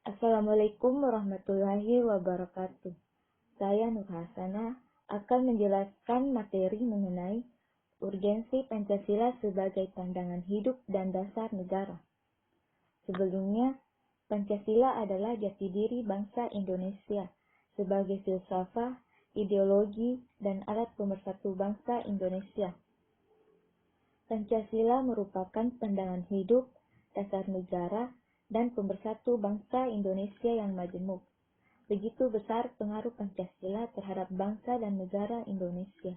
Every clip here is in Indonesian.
Assalamualaikum warahmatullahi wabarakatuh. Saya Nur Hasana akan menjelaskan materi mengenai urgensi Pancasila sebagai pandangan hidup dan dasar negara. Sebelumnya, Pancasila adalah jati diri bangsa Indonesia sebagai filsafat, ideologi, dan alat pemersatu bangsa Indonesia. Pancasila merupakan pandangan hidup, dasar negara, dan pemersatu bangsa Indonesia yang majemuk. Begitu besar pengaruh Pancasila terhadap bangsa dan negara Indonesia.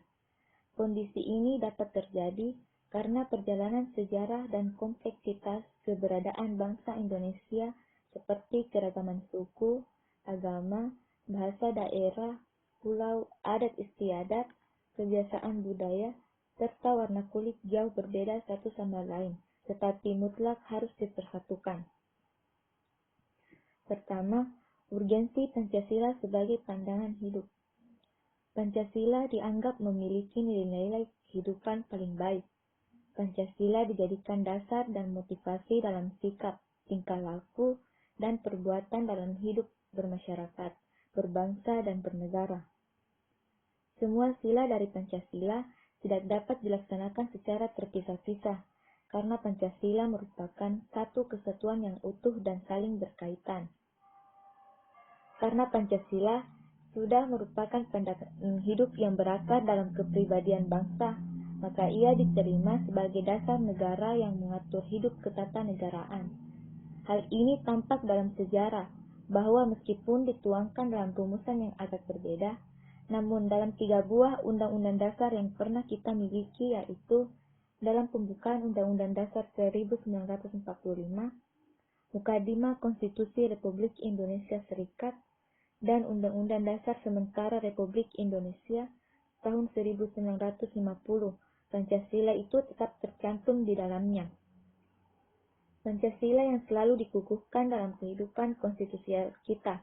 Kondisi ini dapat terjadi karena perjalanan sejarah dan kompleksitas keberadaan bangsa Indonesia seperti keragaman suku, agama, bahasa daerah, pulau, adat istiadat, kebiasaan budaya, serta warna kulit jauh berbeda satu sama lain, tetapi mutlak harus dipersatukan. Pertama, urgensi Pancasila sebagai pandangan hidup. Pancasila dianggap memiliki nilai-nilai kehidupan paling baik. Pancasila dijadikan dasar dan motivasi dalam sikap, tingkah laku, dan perbuatan dalam hidup bermasyarakat, berbangsa, dan bernegara. Semua sila dari Pancasila tidak dapat dilaksanakan secara terpisah-pisah, karena Pancasila merupakan satu kesatuan yang utuh dan saling berkaitan. Karena Pancasila sudah merupakan pandangan hidup yang berakar dalam kepribadian bangsa, maka ia diterima sebagai dasar negara yang mengatur hidup ketatanegaraan. Hal ini tampak dalam sejarah, bahwa meskipun dituangkan dalam rumusan yang agak berbeda, namun dalam 3 buah undang-undang dasar yang pernah kita miliki, yaitu dalam pembukaan Undang-Undang Dasar 1945, Mukadimah Konstitusi Republik Indonesia Serikat, dan Undang-Undang Dasar Sementara Republik Indonesia tahun 1950, Pancasila itu tetap tercantum di dalamnya. Pancasila yang selalu dikukuhkan dalam kehidupan konstitusial kita.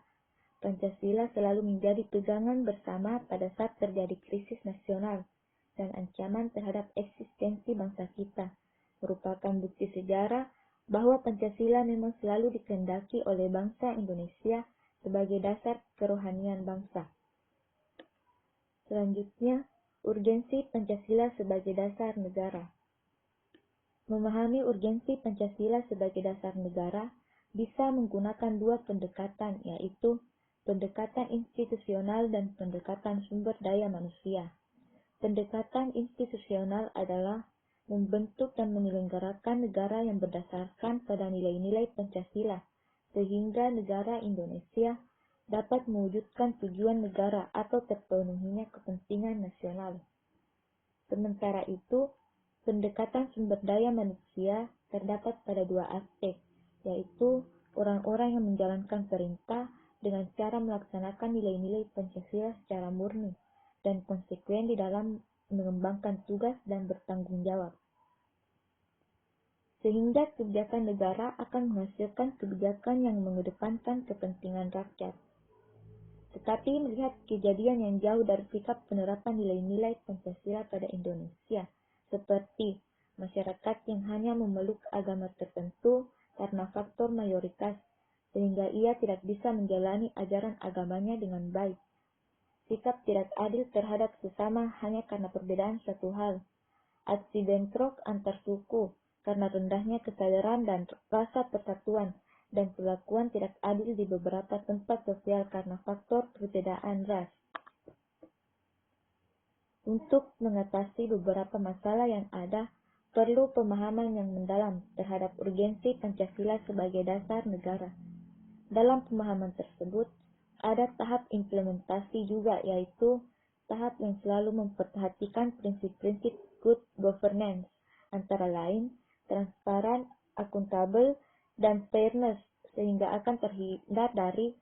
Pancasila selalu menjadi pegangan bersama pada saat terjadi krisis nasional dan ancaman terhadap eksistensi bangsa kita, merupakan bukti sejarah bahwa Pancasila memang selalu dikehendaki oleh bangsa Indonesia sebagai dasar kerohanian bangsa. Selanjutnya, urgensi Pancasila sebagai dasar negara. Memahami urgensi Pancasila sebagai dasar negara bisa menggunakan dua pendekatan, yaitu pendekatan institusional dan pendekatan sumber daya manusia. Pendekatan institusional adalah membentuk dan menyelenggarakan negara yang berdasarkan pada nilai-nilai Pancasila, sehingga negara Indonesia dapat mewujudkan tujuan negara atau terpenuhinya kepentingan nasional. Sementara itu, pendekatan sumber daya manusia terdapat pada dua aspek, yaitu orang-orang yang menjalankan perintah dengan cara melaksanakan nilai-nilai Pancasila secara murni dan konsekuen di dalam mengembangkan tugas dan bertanggung jawab. Sehingga kebijakan negara akan menghasilkan kebijakan yang mengedepankan kepentingan rakyat. Tetapi melihat kejadian yang jauh dari sikap penerapan nilai-nilai Pancasila pada Indonesia, seperti masyarakat yang hanya memeluk agama tertentu karena faktor mayoritas, sehingga ia tidak bisa menjalani ajaran agamanya dengan baik. Sikap tidak adil terhadap sesama hanya karena perbedaan suatu hal. Aksi bentrok antar suku karena rendahnya kesadaran dan rasa persatuan, dan perlakuan tidak adil di beberapa tempat sosial karena faktor perbedaan ras. Untuk mengatasi beberapa masalah yang ada, perlu pemahaman yang mendalam terhadap urgensi Pancasila sebagai dasar negara. Dalam pemahaman tersebut, ada tahap implementasi juga, yaitu tahap yang selalu memperhatikan prinsip-prinsip good governance, antara lain transparan, akuntabel, dan fairness, sehingga akan terhindar dari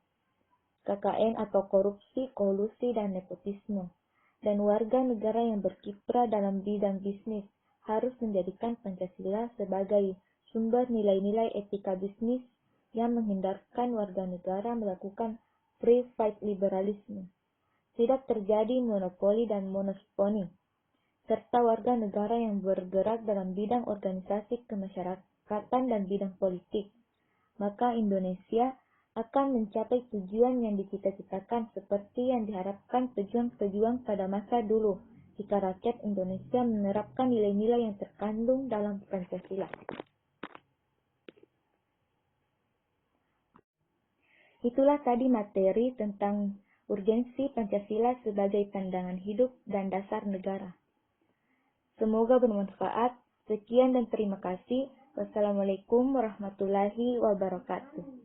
KKN atau korupsi, kolusi, dan nepotisme. Dan warga negara yang berkiprah dalam bidang bisnis harus menjadikan Pancasila sebagai sumber nilai-nilai etika bisnis yang menghindarkan warga negara melakukan free fight liberalisme. Tidak terjadi monopoli dan monosponi, serta warga negara yang bergerak dalam bidang organisasi kemasyarakatan dan bidang politik. Maka Indonesia akan mencapai tujuan yang dicita-citakan seperti yang diharapkan pejuang-pejuang pada masa dulu jika rakyat Indonesia menerapkan nilai-nilai yang terkandung dalam Pancasila. Itulah tadi materi tentang urgensi Pancasila sebagai pandangan hidup dan dasar negara. Semoga bermanfaat. Sekian dan terima kasih. Wassalamualaikum warahmatullahi wabarakatuh.